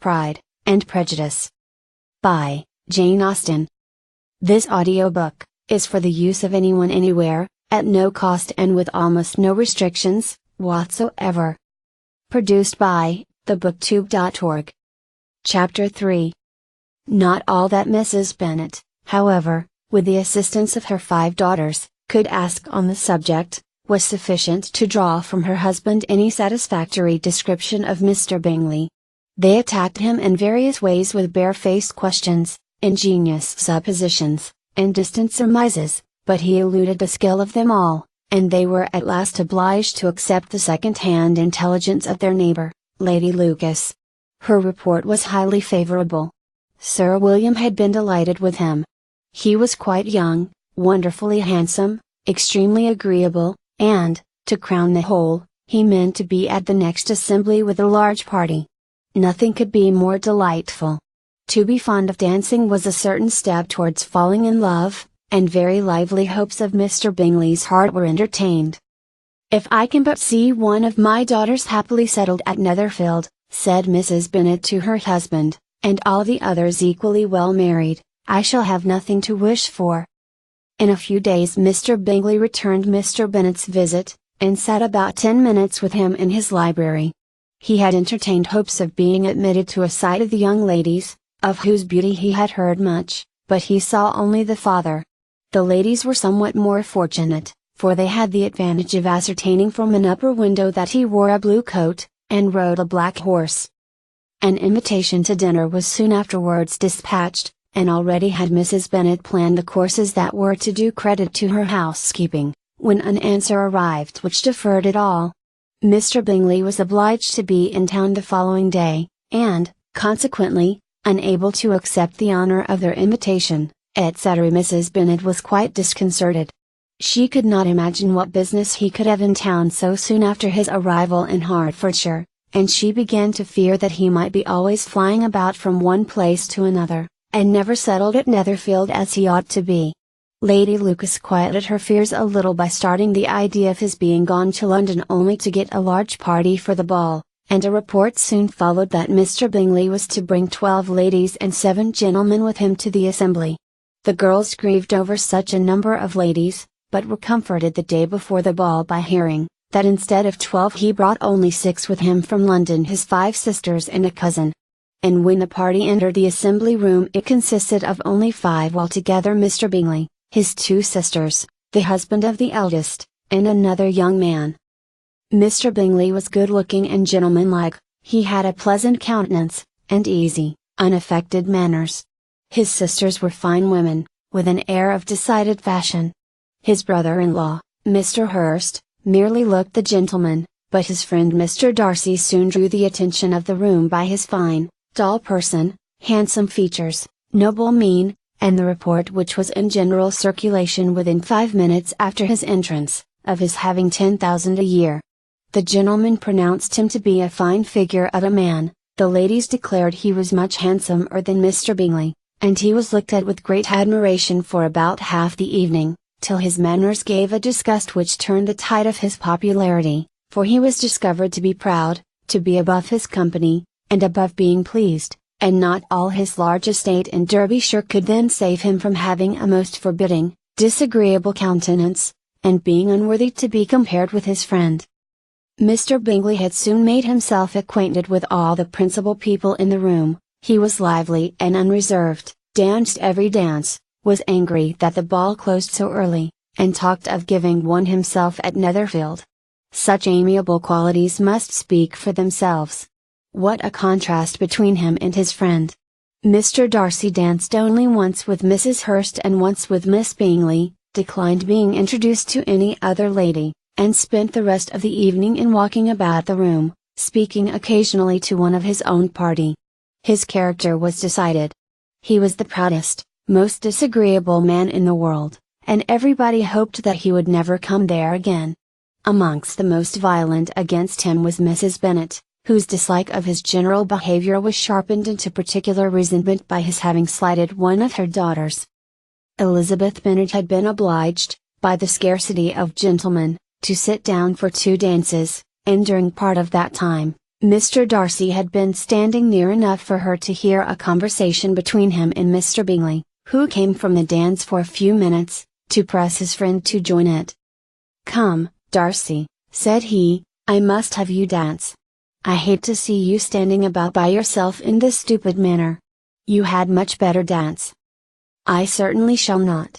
Pride and Prejudice by Jane Austen. This audiobook is for the use of anyone anywhere, at no cost and with almost no restrictions whatsoever. Produced by thebooktube.org. Chapter 3. Not all that Mrs. Bennet, however, with the assistance of her 5 daughters, could ask on the subject, was sufficient to draw from her husband any satisfactory description of Mr. Bingley. They attacked him in various ways with barefaced questions, ingenious suppositions, and distant surmises, but he eluded the skill of them all, and they were at last obliged to accept the second-hand intelligence of their neighbour, Lady Lucas. Her report was highly favourable. Sir William had been delighted with him. He was quite young, wonderfully handsome, extremely agreeable, and, to crown the whole, he meant to be at the next assembly with a large party. Nothing could be more delightful. To be fond of dancing was a certain step towards falling in love, and very lively hopes of Mr. Bingley's heart were entertained. "If I can but see one of my daughters happily settled at Netherfield," said Mrs. Bennet to her husband, "and all the others equally well married, I shall have nothing to wish for." In a few days Mr. Bingley returned Mr. Bennet's visit, and sat about 10 minutes with him in his library. He had entertained hopes of being admitted to a sight of the young ladies, of whose beauty he had heard much, but he saw only the father. The ladies were somewhat more fortunate, for they had the advantage of ascertaining from an upper window that he wore a blue coat, and rode a black horse. An invitation to dinner was soon afterwards dispatched, and already had Mrs. Bennet planned the courses that were to do credit to her housekeeping, when an answer arrived which deferred it all. Mr. Bingley was obliged to be in town the following day, and, consequently, unable to accept the honour of their invitation, etc. Mrs. Bennet was quite disconcerted. She could not imagine what business he could have in town so soon after his arrival in Hertfordshire, and she began to fear that he might be always flying about from one place to another, and never settled at Netherfield as he ought to be. Lady Lucas quieted her fears a little by starting the idea of his being gone to London only to get a large party for the ball, and a report soon followed that Mr. Bingley was to bring 12 ladies and 7 gentlemen with him to the assembly. The girls grieved over such a number of ladies, but were comforted the day before the ball by hearing, that instead of 12 he brought only 6 with him from London, his 5 sisters and a cousin. And when the party entered the assembly room it consisted of only 5 altogether: Mr. Bingley, his 2 sisters, the husband of the eldest, and another young man. Mr. Bingley was good-looking and gentlemanlike, he had a pleasant countenance, and easy, unaffected manners. His sisters were fine women, with an air of decided fashion. His brother-in-law, Mr. Hurst, merely looked the gentleman, but his friend Mr. Darcy soon drew the attention of the room by his fine, tall person, handsome features, noble mien, and the report which was in general circulation within 5 minutes after his entrance, of his having 10,000 a year. The gentlemen pronounced him to be a fine figure of a man, the ladies declared he was much handsomer than Mr. Bingley, and he was looked at with great admiration for about half the evening, till his manners gave a disgust which turned the tide of his popularity, for he was discovered to be proud, to be above his company, and above being pleased, and not all his large estate in Derbyshire could then save him from having a most forbidding, disagreeable countenance, and being unworthy to be compared with his friend. Mr. Bingley had soon made himself acquainted with all the principal people in the room. He was lively and unreserved, danced every dance, was angry that the ball closed so early, and talked of giving one himself at Netherfield. Such amiable qualities must speak for themselves. What a contrast between him and his friend! Mr. Darcy danced only once with Mrs. Hurst and once with Miss Bingley, declined being introduced to any other lady, and spent the rest of the evening in walking about the room, speaking occasionally to one of his own party. His character was decided. He was the proudest, most disagreeable man in the world, and everybody hoped that he would never come there again. Amongst the most violent against him was Mrs. Bennet, whose dislike of his general behaviour was sharpened into particular resentment by his having slighted one of her daughters. Elizabeth Bennet had been obliged, by the scarcity of gentlemen, to sit down for 2 dances, and during part of that time, Mr. Darcy had been standing near enough for her to hear a conversation between him and Mr. Bingley, who came from the dance for a few minutes, to press his friend to join it. "Come, Darcy," said he, "I must have you dance. I hate to see you standing about by yourself in this stupid manner. You had much better dance." "I certainly shall not.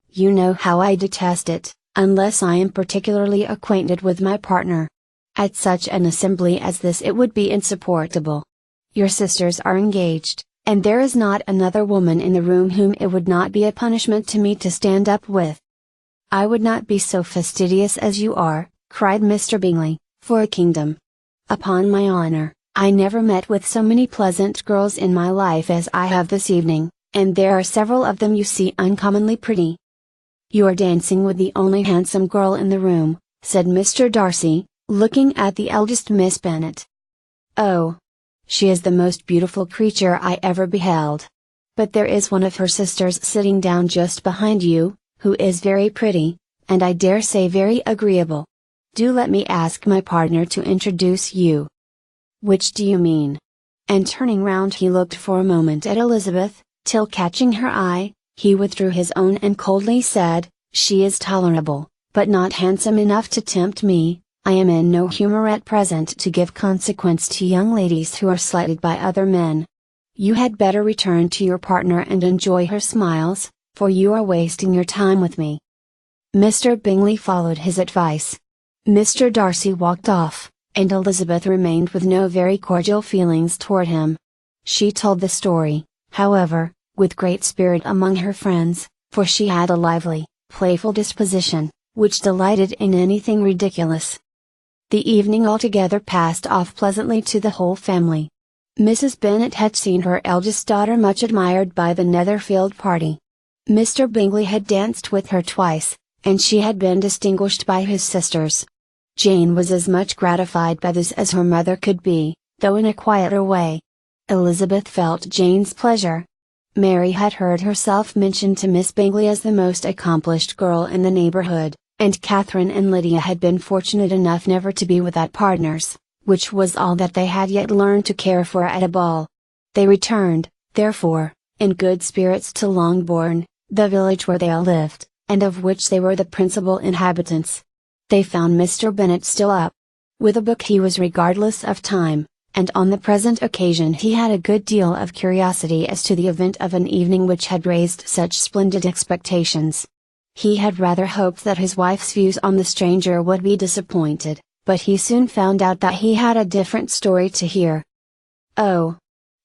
You know how I detest it, unless I am particularly acquainted with my partner. At such an assembly as this it would be insupportable. Your sisters are engaged, and there is not another woman in the room whom it would not be a punishment to me to stand up with." "I would not be so fastidious as you are," cried Mr. Bingley, "for a kingdom. Upon my honor, I never met with so many pleasant girls in my life as I have this evening, and there are several of them you see uncommonly pretty." "You are dancing with the only handsome girl in the room," said Mr. Darcy, looking at the eldest Miss Bennet. "Oh! She is the most beautiful creature I ever beheld. But there is one of her sisters sitting down just behind you, who is very pretty, and I dare say very agreeable. Do let me ask my partner to introduce you." "Which do you mean?" And turning round he looked for a moment at Elizabeth, till catching her eye, he withdrew his own and coldly said, "She is tolerable, but not handsome enough to tempt me. I am in no humor at present to give consequence to young ladies who are slighted by other men. You had better return to your partner and enjoy her smiles, for you are wasting your time with me." Mr. Bingley followed his advice. Mr. Darcy walked off, and Elizabeth remained with no very cordial feelings toward him. She told the story, however, with great spirit among her friends, for she had a lively, playful disposition, which delighted in anything ridiculous. The evening altogether passed off pleasantly to the whole family. Mrs. Bennet had seen her eldest daughter much admired by the Netherfield party. Mr. Bingley had danced with her twice, and she had been distinguished by his sisters. Jane was as much gratified by this as her mother could be, though in a quieter way. Elizabeth felt Jane's pleasure. Mary had heard herself mentioned to Miss Bingley as the most accomplished girl in the neighborhood, and Catherine and Lydia had been fortunate enough never to be without partners, which was all that they had yet learned to care for at a ball. They returned, therefore, in good spirits to Longbourn, the village where they all lived, and of which they were the principal inhabitants. They found Mr. Bennet still up. With a book he was regardless of time, and on the present occasion he had a good deal of curiosity as to the event of an evening which had raised such splendid expectations. He had rather hoped that his wife's views on the stranger would be disappointed, but he soon found out that he had a different story to hear. "Oh,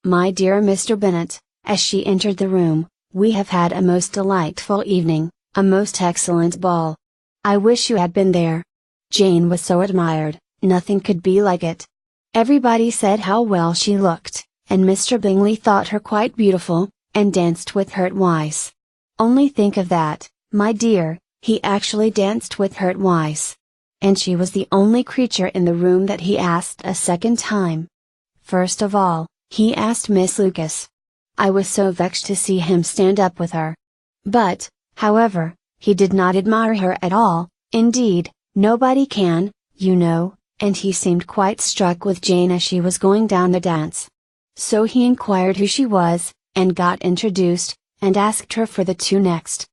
my dear Mr. Bennet," as she entered the room, "we have had a most delightful evening, a most excellent ball. I wish you had been there. Jane was so admired, nothing could be like it. Everybody said how well she looked, and Mr. Bingley thought her quite beautiful, and danced with her twice. Only think of that, my dear, he actually danced with her twice. And she was the only creature in the room that he asked a second time. First of all, he asked Miss Lucas. I was so vexed to see him stand up with her. But, however, he did not admire her at all, indeed, nobody can, you know, and he seemed quite struck with Jane as she was going down the dance. So he inquired who she was, and got introduced, and asked her for the two next.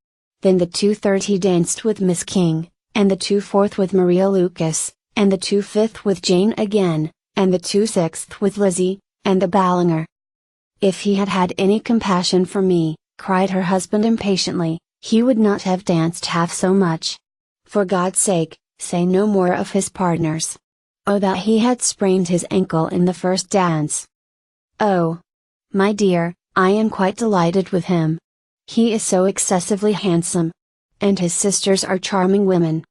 Then the 2/3 he danced with Miss King, and the 2/4 with Maria Lucas, and the 2/5 with Jane again, and the 2/6 with Lizzie, and the Ballinger. If he had had any compassion for me, cried her husband impatiently, he would not have danced half so much. For God's sake, say no more of his partners. Oh, that he had sprained his ankle in the first dance. Oh, my dear, I am quite delighted with him. He is so excessively handsome. And his sisters are charming women.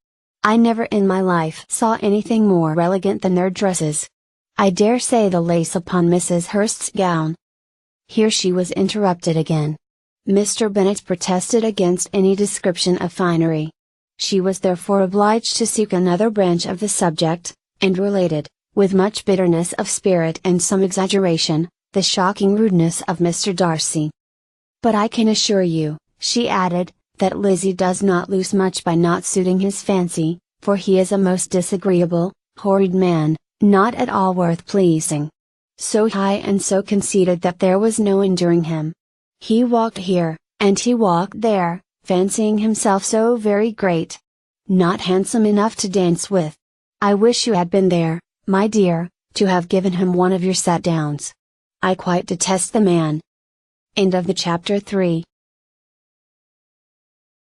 I never in my life saw anything more elegant than their dresses. I dare say the lace upon Mrs. Hurst's gown." Here she was interrupted again. Mr. Bennet protested against any description of finery. She was therefore obliged to seek another branch of the subject, and related, with much bitterness of spirit and some exaggeration, the shocking rudeness of Mr. Darcy. "But I can assure you," she added, "that Lizzie does not lose much by not suiting his fancy, for he is a most disagreeable, horrid man, Not at all worth pleasing. So high and so conceited that there was no enduring him. He walked here, and he walked there, fancying himself so very great. Not handsome enough to dance with. I wish you had been there, my dear, to have given him one of your set downs. I quite detest the man. End of the chapter 3.